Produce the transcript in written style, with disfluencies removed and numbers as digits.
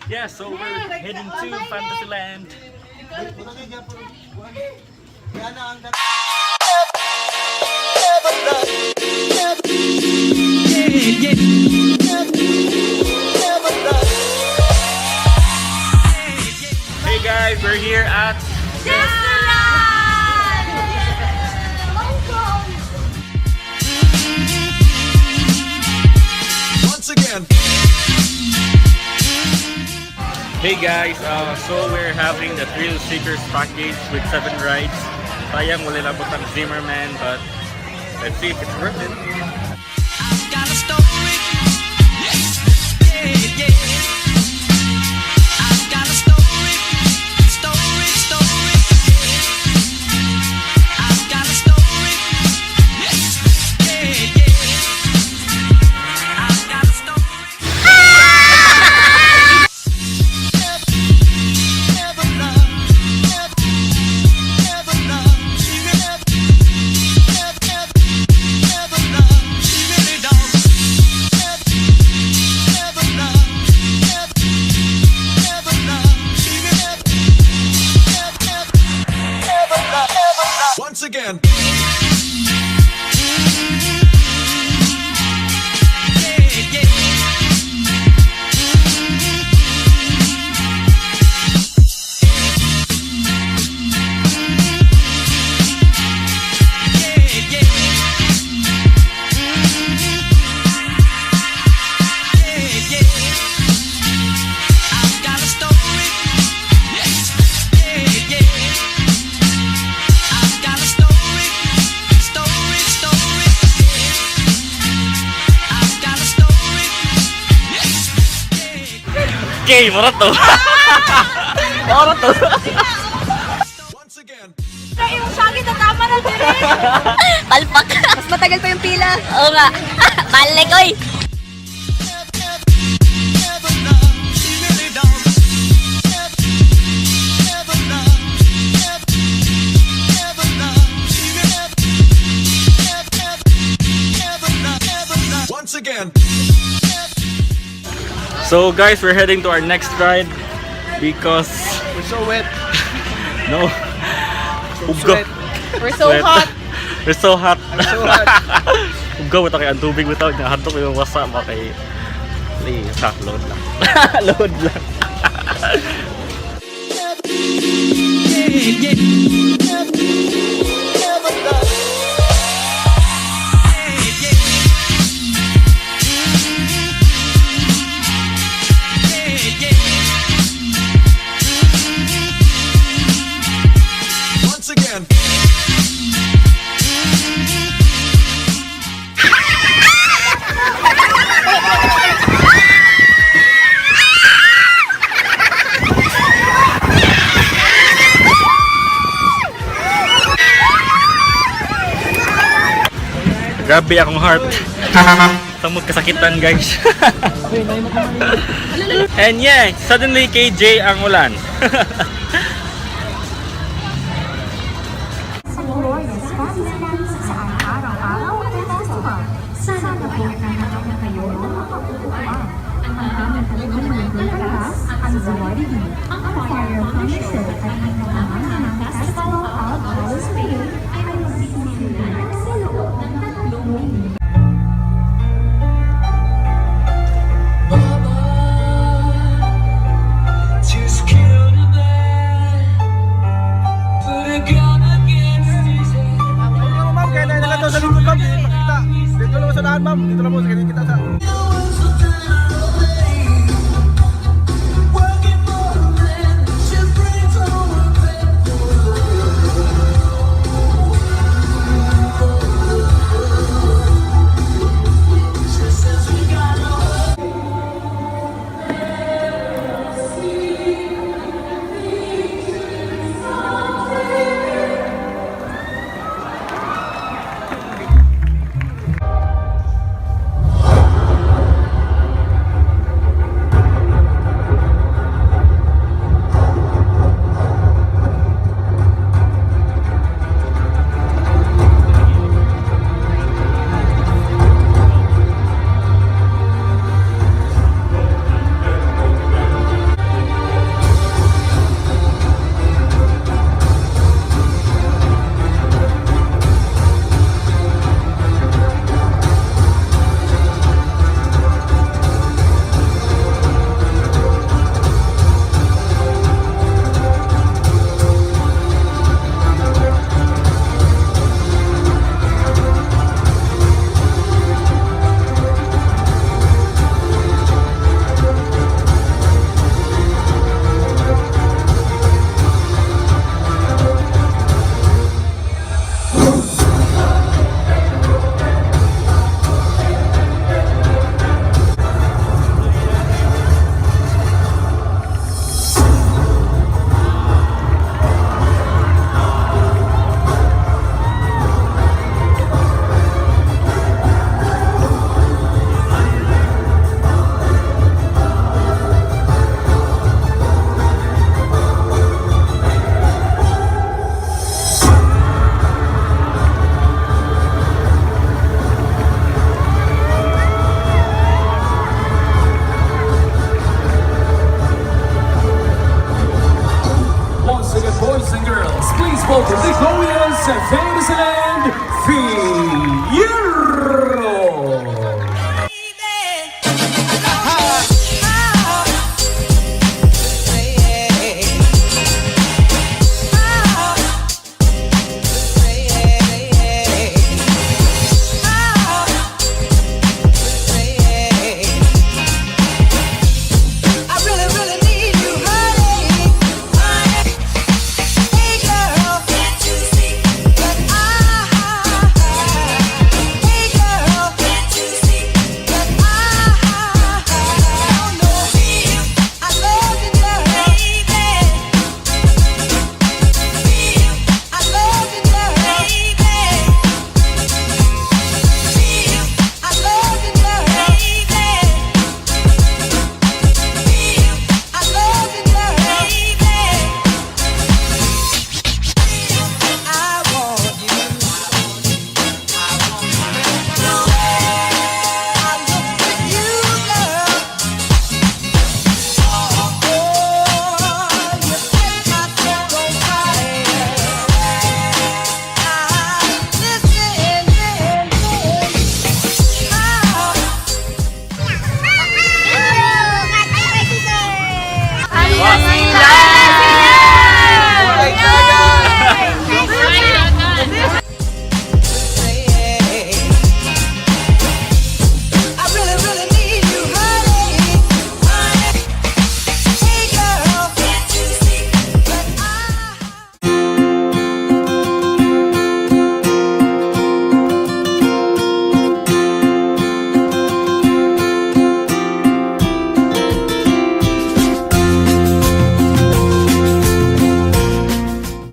Yeah, so we're heading to Fantasyland. Hey guys, we're here at Once again. Hey guys, so we're having the Thrill Seekers package with 7 rides. Sayang wala lang po ang Zimmerman, but let's see if it's worth it. I've got a story. Yeah, yeah. I've got a story. Story, story. I've got a story. Yeah, yeah. I've got a story. Once again. Okay, mara to. Mara to. Once again. Yung sakit na tama na din. Palpak. Mas matagal pa yung pila. Oo nga. Balik, oy. Once again. So guys, we're heading to our next ride because We're so wet. no. Uga. We're so Sweat. hot. We're so hot. So hot. Uga wala kay ang tubig bitaw nga hadto ko yung wasa ba kay please ha, load lang. Load lang. Once again. Grabe akong heart. Samot kasakitan guys. And yeah, suddenly KJ ang ulan. Sa Glorious Fantasyland sa araw-araw at festival. Sana napagkakaroon na kayo ng mapag-upuan. Ang aming pagkakas ng karas, ang Zawadi, ang fire finisher at ang mga ng Festival of Colors Fair ay magsisimula sa loob ng 3 minuto. Ma'am, kaya na lang daw sa lingkod, ma'am. Hindi makita. Dito lang sa daan, ma'am. Dito lang po. Sige, kita sa...